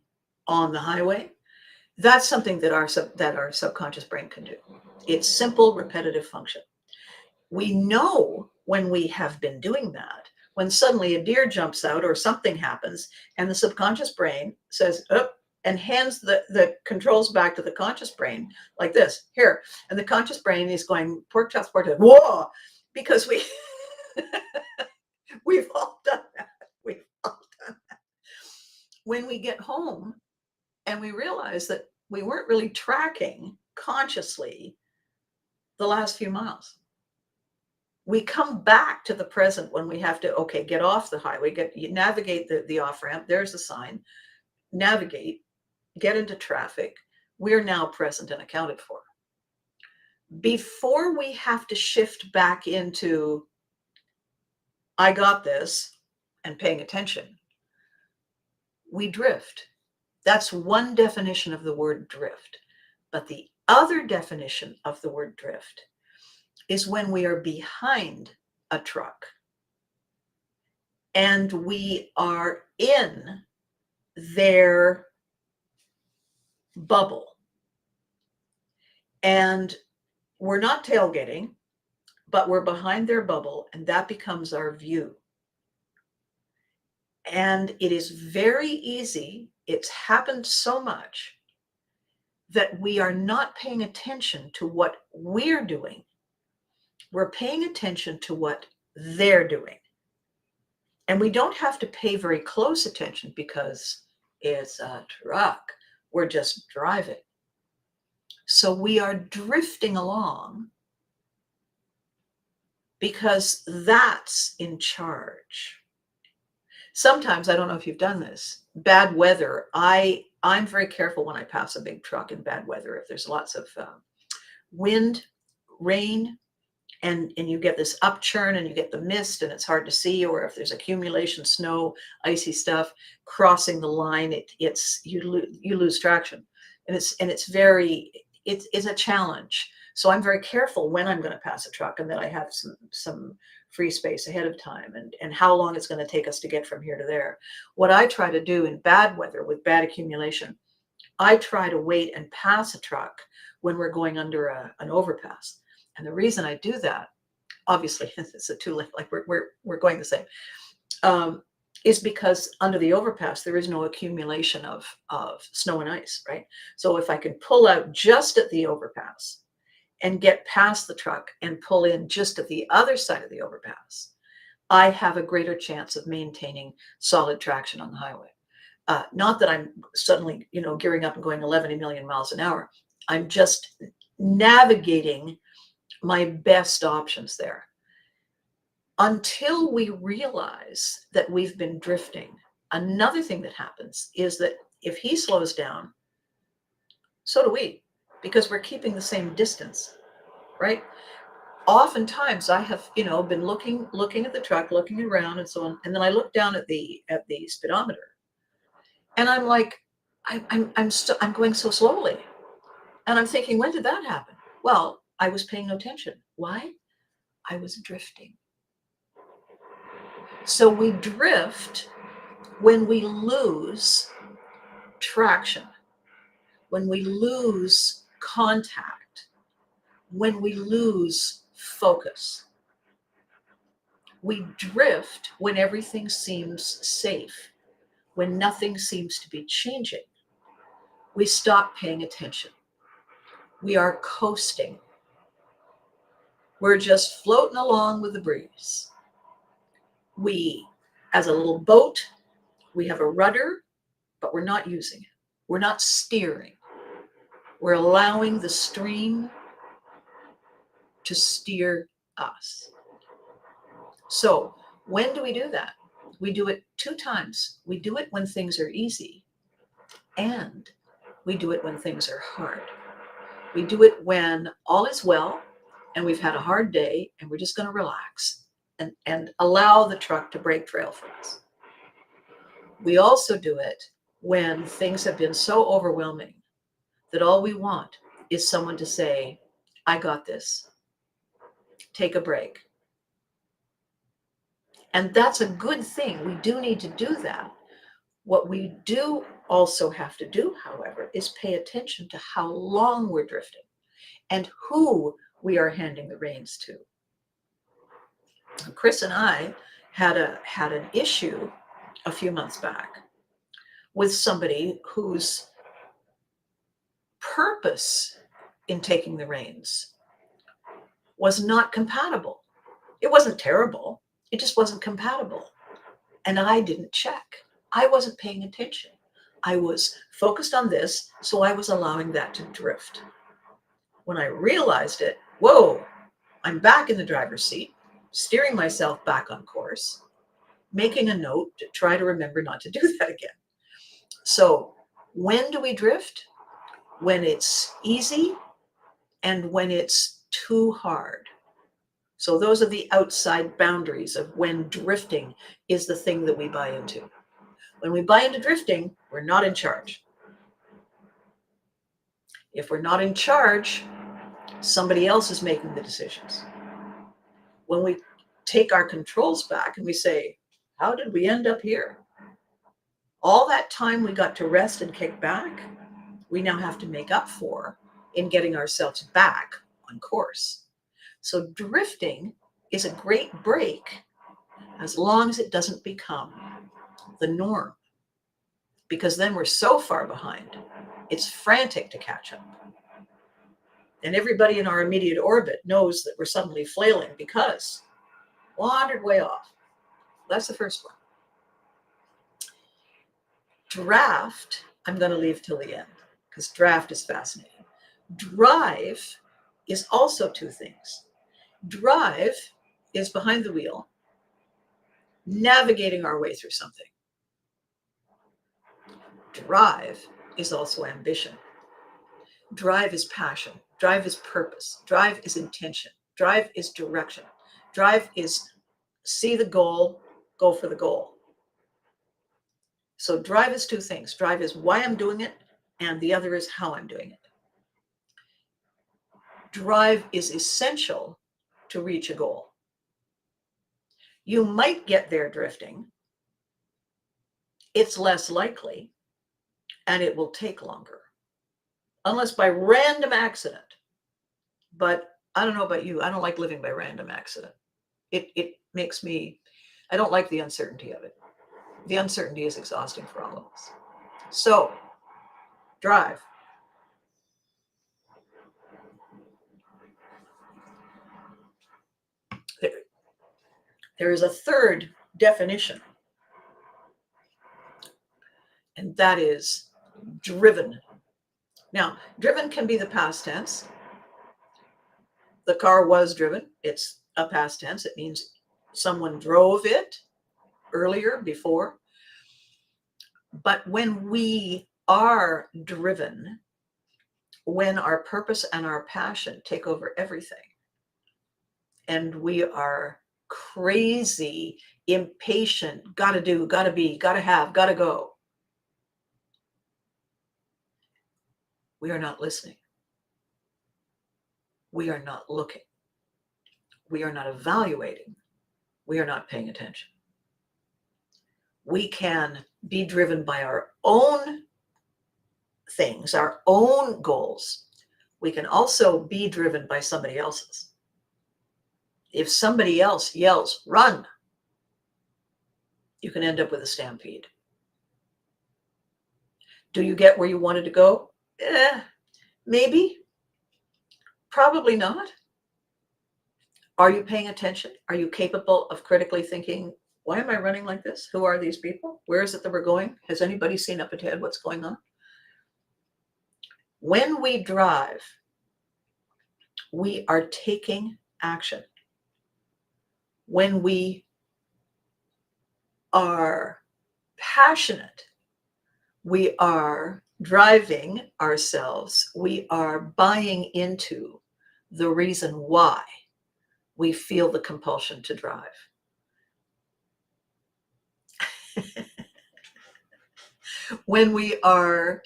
on the highway, that's something that our subconscious brain can do. It's simple repetitive function. We know when we have been doing that, when suddenly a deer jumps out or something happens, and the subconscious brain says, oh, and hands the controls back to the conscious brain like this, here. And the conscious brain is going, pork chops, whoa, because we've all done that. We've all done that. When we get home and we realize that we weren't really tracking consciously the last few miles, we come back to the present when we have to, okay, get off the highway, navigate the off ramp. There's a sign, navigate, get into traffic. We're now present and accounted for. Before we have to shift back into, I got this, and paying attention, we drift. That's one definition of the word drift. But the other definition of the word drift is when we are behind a truck and we are in their bubble. And we're not tailgating, but we're behind their bubble, and that becomes our view. And it is very easy, it's happened so much, that we are not paying attention to what we're doing. We're paying attention to what they're doing. And we don't have to pay very close attention because it's a truck. We're just driving. So we are drifting along because that's in charge. Sometimes, I don't know if you've done this, bad weather. I'm very careful when I pass a big truck in bad weather. If there's lots of wind, rain, and you get this upchurn and you get the mist and it's hard to see, or if there's accumulation, snow, icy stuff crossing the line, you lose traction, and it's a challenge. So I'm very careful when I'm going to pass a truck, and that I have some free space ahead of time, and how long it's going to take us to get from here to there. What I try to do in bad weather with bad accumulation, I try to wait and pass a truck when we're going under an overpass. And the reason I do that, obviously, it's a two lane, like we're going the same, is because under the overpass there is no accumulation of snow and ice, right? So if I can pull out just at the overpass and get past the truck and pull in just at the other side of the overpass, I have a greater chance of maintaining solid traction on the highway. Not that I'm suddenly, gearing up and going 11 million miles an hour. I'm just navigating my best options there. Until we realize that we've been drifting, another thing that happens is that if he slows down, so do we, because we're keeping the same distance, right? Oftentimes I have, been looking at the truck, looking around and so on, and then I look down at the speedometer, and I'm like, I'm going so slowly, and I'm thinking, when did that happen? Well, I was paying no attention. Why? I was drifting. So we drift when we lose traction, when we lose contact, when we lose focus. We drift when everything seems safe, when nothing seems to be changing. We stop paying attention. We are coasting. We're just floating along with the breeze. We, as a little boat, we have a rudder, but we're not using it. We're not steering. We're allowing the stream to steer us. So when do we do that? We do it 2 times. We do it when things are easy, and we do it when things are hard. We do it when all is well and we've had a hard day and we're just going to relax and allow the truck to break trail for us. We also do it when things have been so overwhelming that all we want is someone to say, I got this. Take a break. And that's a good thing. We do need to do that. What we do also have to do, however, is pay attention to how long we're drifting and who we are handing the reins to. Chris and I had an issue a few months back with somebody whose purpose in taking the reins was not compatible. It wasn't terrible. It just wasn't compatible. And I didn't check. I wasn't paying attention. I was focused on this, so I was allowing that to drift. When I realized it, whoa, I'm back in the driver's seat, steering myself back on course, making a note to try to remember not to do that again. So when do we drift? When it's easy and when it's too hard. So those are the outside boundaries of when drifting is the thing that we buy into. When we buy into drifting, we're not in charge. If we're not in charge, somebody else is making the decisions. When we take our controls back and we say, how did we end up here? All that time we got to rest and kick back, we now have to make up for in getting ourselves back on course. So drifting is a great break as long as it doesn't become the norm, because then we're so far behind, it's frantic to catch up. And everybody in our immediate orbit knows that we're suddenly flailing because wandered way off. That's the first one. Draft, I'm going to leave till the end because draft is fascinating. Drive is also 2 things. Drive is behind the wheel, navigating our way through something. Drive is also ambition. Drive is passion. Drive is purpose. Drive is intention. Drive is direction. Drive is see the goal, go for the goal. So drive is 2 things. Drive is why I'm doing it, and the other is how I'm doing it. Drive is essential to reach a goal. You might get there drifting. It's less likely, and it will take longer, unless by random accident. But I don't know about you. I don't like living by random accident. It makes me, I don't like the uncertainty of it. The uncertainty is exhausting for all of us. So, drive. There is a third definition, and that is driven. Now, driven can be the past tense. The car was driven. It's a past tense. It means someone drove it earlier, before. But when we are driven, when our purpose and our passion take over everything, and we are crazy, impatient, gotta do, gotta be, gotta have, gotta go, we are not listening. We are not looking. We are not evaluating. We are not paying attention. We can be driven by our own things, our own goals. We can also be driven by somebody else's. If somebody else yells, run, you can end up with a stampede. Do you get where you wanted to go? Maybe. Probably not. Are you paying attention? Are you capable of critically thinking, why am I running like this? Who are these people? Where is it that we're going? Has anybody seen up ahead what's going on? When we drive, we are taking action. When we are passionate, we are driving ourselves, we are buying into the reason why we feel the compulsion to drive. When we are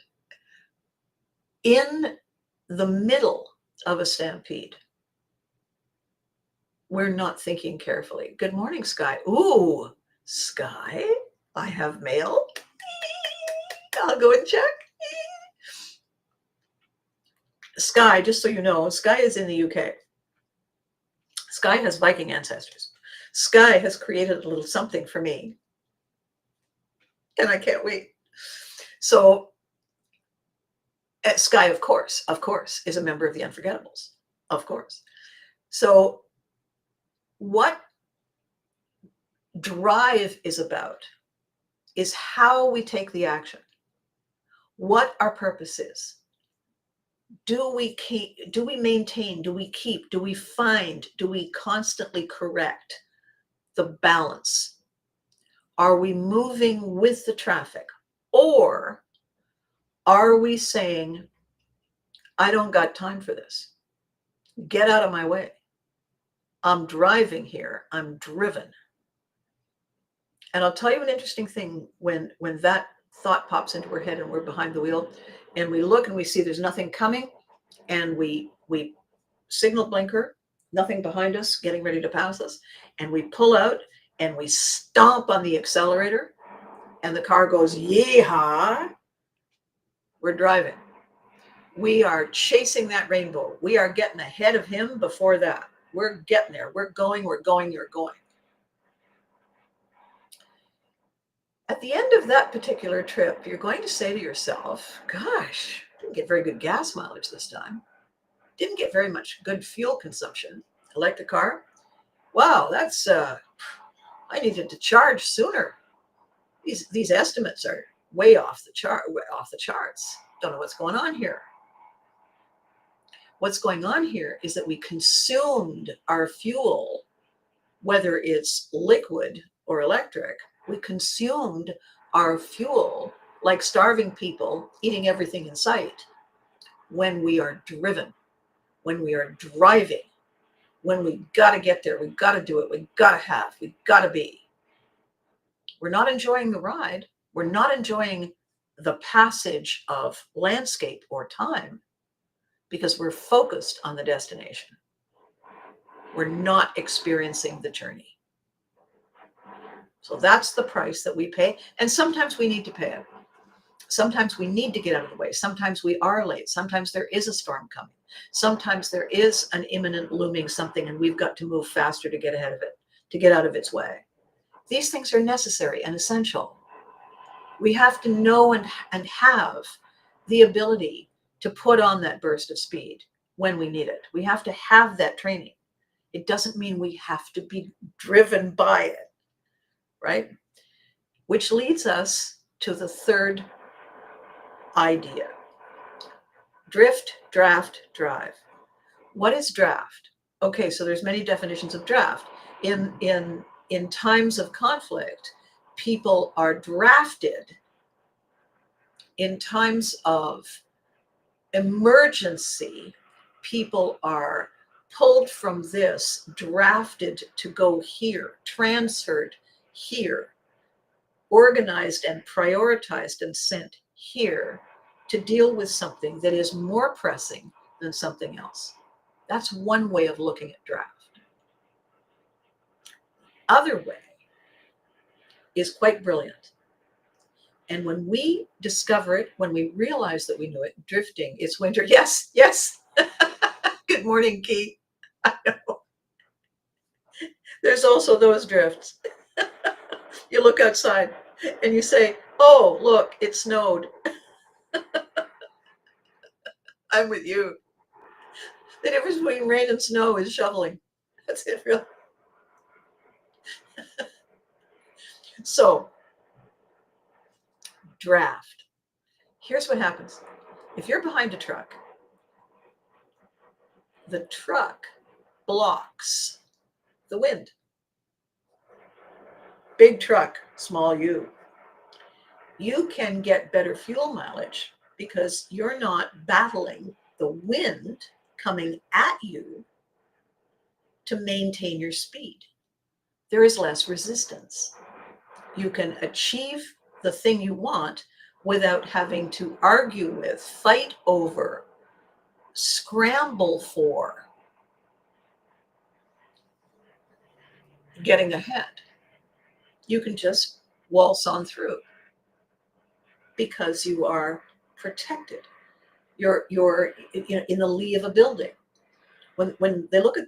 in the middle of a stampede, we're not thinking carefully. Good morning, Sky. Ooh, Sky, I have mail. I'll go and check. Sky, just so you know, Sky is in the UK. Sky has Viking ancestors. Sky has created a little something for me, and I can't wait. So, Sky, of course, is a member of the Unforgettables, of course. So, what drive is about is how we take the action, what our purpose is. Do we maintain, do we keep, do we find, do we constantly correct the balance? Are we moving with the traffic? Or are we saying, I don't got time for this. Get out of my way. I'm driving here. I'm driven. And I'll tell you an interesting thing when that thought pops into our head and we're behind the wheel and we look and we see there's nothing coming and we signal blinker, nothing behind us getting ready to pass us, and we pull out and we stomp on the accelerator and the car goes, yeehaw, we're driving. We are chasing that rainbow. We are getting ahead of him before that. We're getting there. We're going, you're going. At the end of that particular trip, you're going to say to yourself, gosh, didn't get very good gas mileage this time. Didn't get very much good fuel consumption. Electric car. Wow, that's I needed to charge sooner. These estimates are way off the charts. Don't know what's going on here. What's going on here is that we consumed our fuel, whether it's liquid or electric, we consumed our fuel like starving people eating everything in sight when we are driven, when we are driving, when we got to get there, we got to do it, we got to be. We're not enjoying the ride. We're not enjoying the passage of landscape or time because we're focused on the destination. We're not experiencing the journey. So that's the price that we pay. And sometimes we need to pay it. Sometimes we need to get out of the way. Sometimes we are late. Sometimes there is a storm coming. Sometimes there is an imminent looming something and we've got to move faster to get ahead of it, to get out of its way. These things are necessary and essential. We have to know and have the ability to put on that burst of speed when we need it. We have to have that training. It doesn't mean we have to be driven by it, right? Which leads us to the third idea. Drift, draft, drive. What is draft? Okay, so there's many definitions of draft. In times of conflict, people are drafted. In times of emergency, people are pulled from this, drafted to go here, transferred here, organized and prioritized and sent here to deal with something that is more pressing than something else. That's one way of looking at draft. Other way is quite brilliant. And when we discover it, when we realize that we knew it, drifting, it's winter. Yes, yes. Good morning, Key. I know. There's also those drifts. You look outside and you say, oh, look, it snowed. I'm with you. The difference between rain and snow is shoveling. That's it, really. So, draft. Here's what happens. If you're behind a truck, the truck blocks the wind. Big truck, small u. You can get better fuel mileage because you're not battling the wind coming at you to maintain your speed. There is less resistance. You can achieve the thing you want without having to argue with, fight over, scramble for getting ahead. You can just waltz on through because you are protected. You're in the lee of a building. When they look at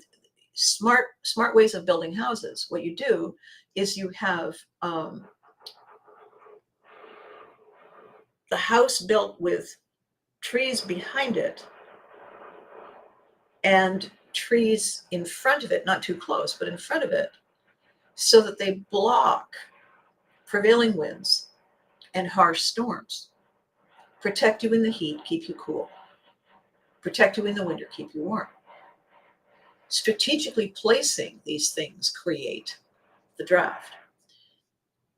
smart ways of building houses, what you do is you have the house built with trees behind it and trees in front of it, not too close, but in front of it, so that they block prevailing winds and harsh storms. Protect you in the heat, keep you cool. Protect you in the winter, keep you warm. Strategically placing these things create the draft.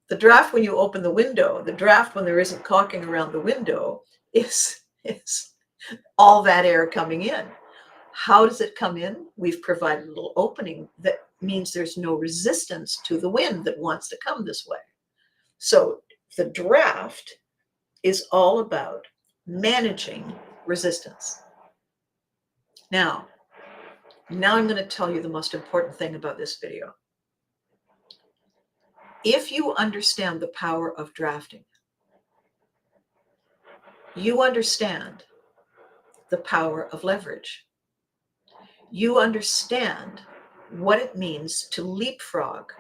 The draft when you open the window, the draft when there isn't caulking around the window is all that air coming in. How does it come in? We've provided a little opening that means there's no resistance to the wind that wants to come this way. So the draft is all about managing resistance. Now I'm going to tell you the most important thing about this video. If you understand the power of drafting, you understand the power of leverage. You understand what it means to leapfrog.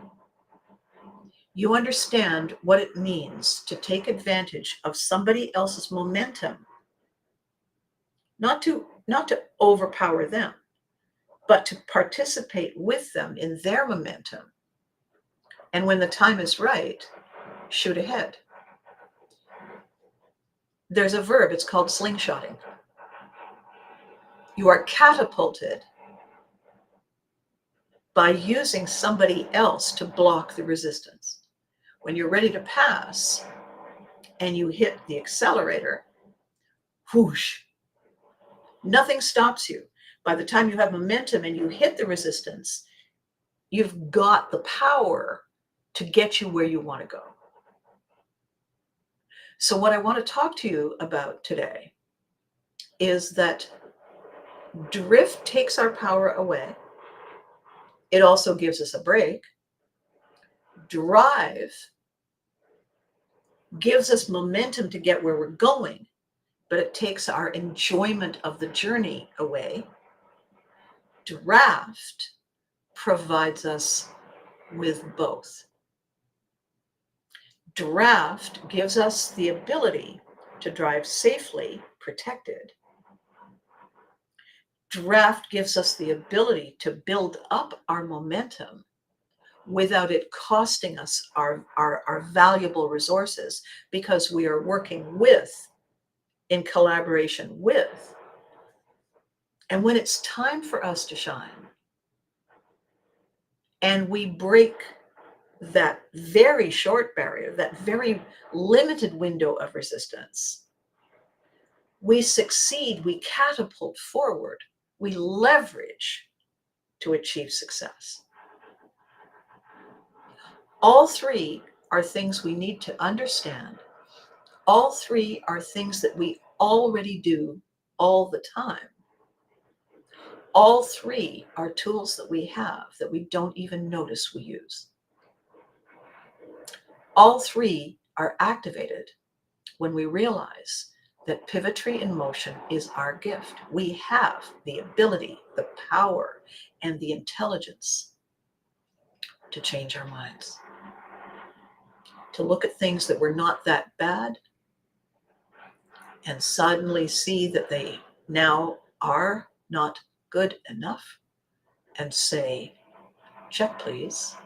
You understand what it means to take advantage of somebody else's momentum, not to overpower them, but to participate with them in their momentum. And when the time is right, shoot ahead. There's a verb, it's called slingshotting. You are catapulted by using somebody else to block the resistance. When you're ready to pass and you hit the accelerator, whoosh, nothing stops you. By the time you have momentum and you hit the resistance, you've got the power to get you where you want to go. So what I want to talk to you about today is that drift takes our power away. It also gives us a break. Drive gives us momentum to get where we're going, but it takes our enjoyment of the journey away. Draft provides us with both. Draft gives us the ability to drive safely, protected. Draft gives us the ability to build up our momentum without it costing us our valuable resources, because we are working with, in collaboration with. And when it's time for us to shine, and we break that very short barrier, that very limited window of resistance, we succeed, we catapult forward, we leverage to achieve success. All three are things we need to understand. All three are things that we already do all the time. All three are tools that we have that we don't even notice we use. All three are activated when we realize that Pivotry in Motion is our gift. We have the ability, the power, and the intelligence to change our minds, to look at things that were not that bad and suddenly see that they now are not good enough, and say, check please,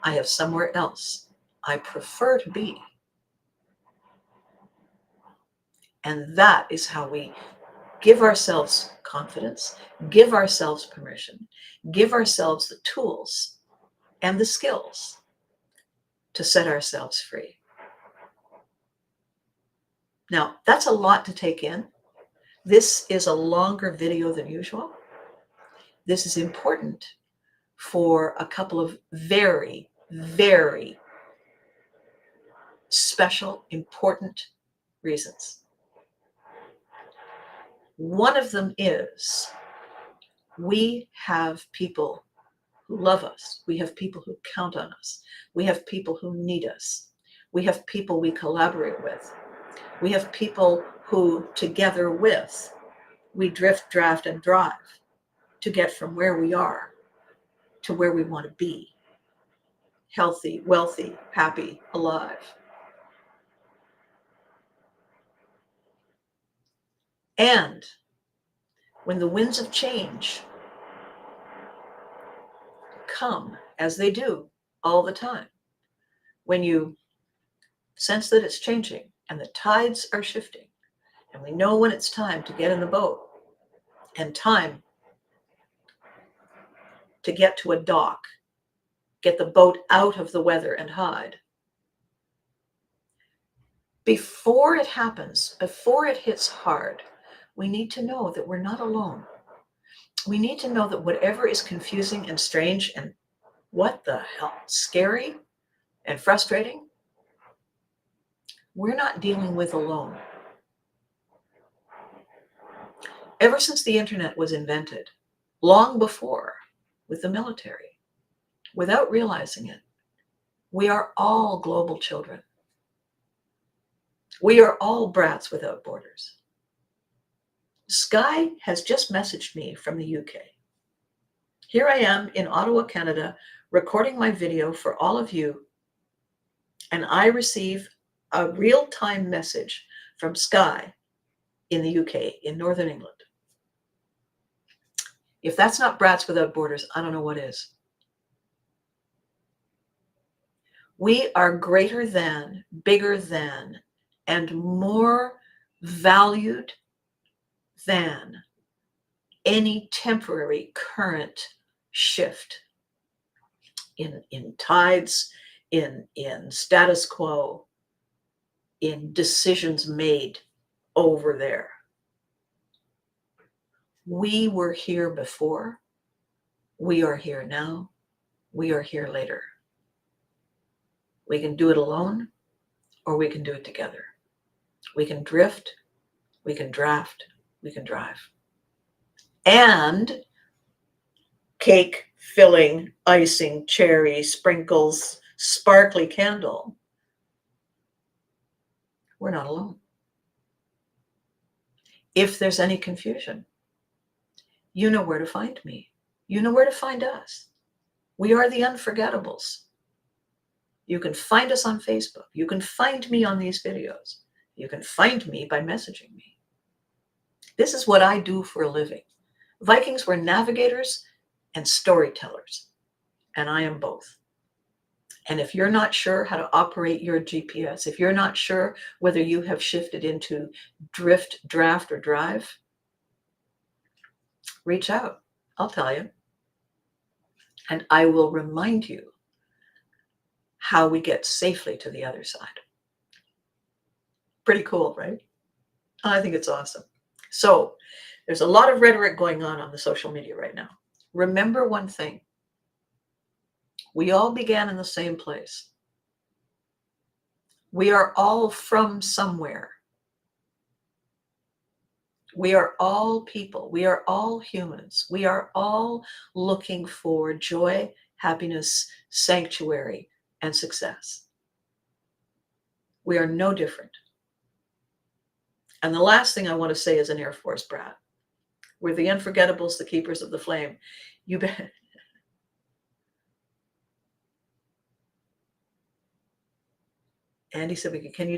I have somewhere else I prefer to be. And that is how we give ourselves confidence, give ourselves permission, give ourselves the tools and the skills to set ourselves free. Now, that's a lot to take in. This is a longer video than usual. This is important for a couple of very, very special, important reasons. One of them is we have people who love us. We have people who count on us. We have people who need us. We have people we collaborate with. We have people who, together with, we drift, draft, and drive to get from where we are to where we want to be. Healthy, wealthy, happy, alive. And when the winds of change come, as they do all the time, when you sense that it's changing and the tides are shifting, and we know when it's time to get in the boat and time to get to a dock, get the boat out of the weather and hide. Before it happens, before it hits hard, we need to know that we're not alone. We need to know that whatever is confusing and strange and what the hell, scary and frustrating, we're not dealing with alone. Ever since the internet was invented, long before with the military, without realizing it, we are all global children. We are all brats without borders. Sky has just messaged me from the UK. Here I am in Ottawa, Canada, recording my video for all of you, and I receive a real-time message from Sky in the UK, in Northern England. If that's not brats without borders, I don't know what is. We are greater than, bigger than, and more valued than any temporary current shift in tides, in status quo, in decisions made over there. We were here before. We are here now. We are here later. We can do it alone, or we can do it together. We can drift, we can draft, we can drive. And cake, filling, icing, cherry, sprinkles, sparkly candle. We're not alone. If there's any confusion, you know where to find me. You know where to find us. We are the Unforgettables. You can find us on Facebook. You can find me on these videos. You can find me by messaging me. This is what I do for a living. Vikings were navigators and storytellers, and I am both. And if you're not sure how to operate your GPS, if you're not sure whether you have shifted into drift, draft, or drive, reach out. I'll tell you. And I will remind you how we get safely to the other side. Pretty cool, right? I think it's awesome. So there's a lot of rhetoric going on the social media right now. Remember one thing. We all began in the same place. We are all from somewhere. We are all people. We are all humans. We are all looking for joy, happiness, sanctuary, and success. We are no different. And the last thing I want to say as an Air Force brat, we're the Unforgettables, the keepers of the flame. You bet. Andy said, can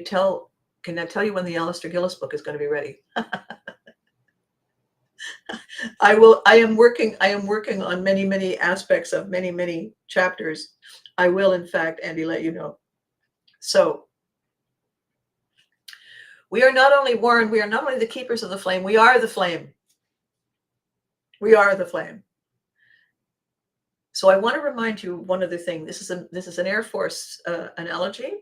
I tell you when the Alistair Gillis book is going to be ready? I am working on many aspects of many chapters. I will, in fact, Andy, let you know. So we are not only Warren, we are not only the keepers of the flame, we are the flame. We are the flame. So I want to remind you one other thing. This is an Air Force analogy,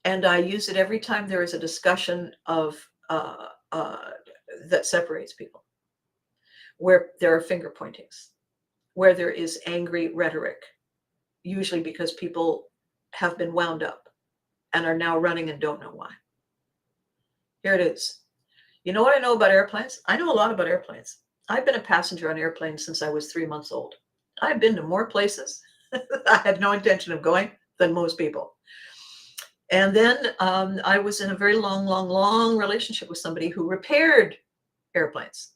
and I use it every time there is a discussion of that separates people, where there are finger pointings, where there is angry rhetoric, usually because people have been wound up and are now running and don't know why. Here it is. You know what I know about airplanes? I know a lot about airplanes. I've been a passenger on airplanes since I was 3 months old. I've been to more places I had no intention of going than most people. And then I was in a very long relationship with somebody who repaired airplanes.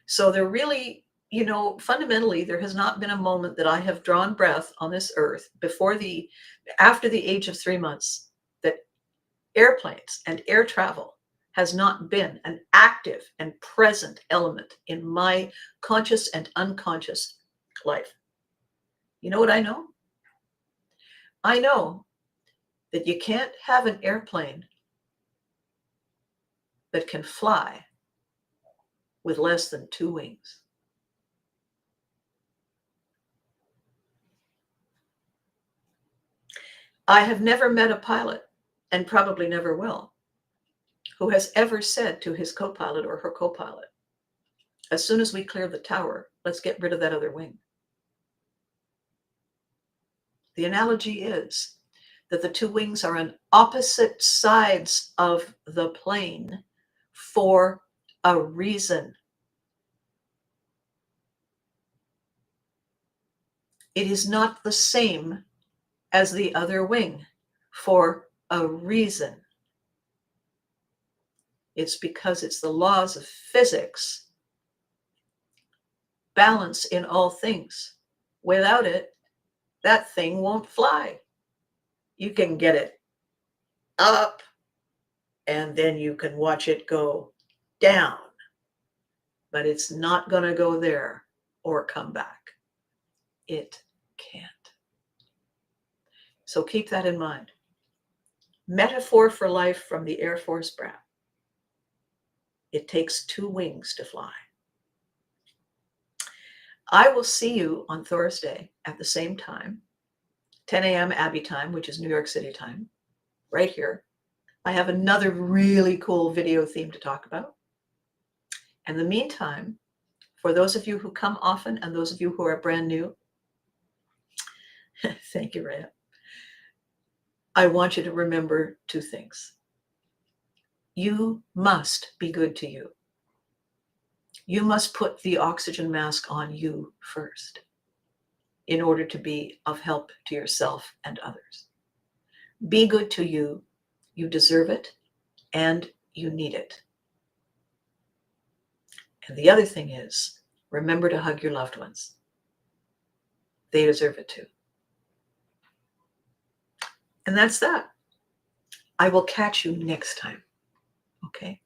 So they're really, fundamentally, there has not been a moment that I have drawn breath on this earth after the age of 3 months that airplanes and air travel has not been an active and present element in my conscious and unconscious life. You know what I know? I know that you can't have an airplane that can fly with less than 2 wings. I have never met a pilot, and probably never will, who has ever said to his co-pilot or her co-pilot, as soon as we clear the tower, let's get rid of that other wing. The analogy is that the 2 wings are on opposite sides of the plane for a reason. It is not the same as the other wing for a reason. It's because it's the laws of physics, balance in all things. Without it, that thing won't fly. You can get it up, and then you can watch it go down, but it's not going to go there or come back. It can't. So keep that in mind. Metaphor for life from the Air Force brat. It takes 2 wings to fly. I will see you on Thursday at the same time, 10 a.m. Abbey time, which is New York City time, right here. I have another really cool video theme to talk about. In the meantime, for those of you who come often and those of you who are brand new, thank you, Rhea. I want you to remember 2 things. You must be good to you. You must put the oxygen mask on you first in order to be of help to yourself and others. Be good to you. You deserve it, and you need it. And the other thing is, remember to hug your loved ones. They deserve it too. And that's that. I will catch you next time. Okay?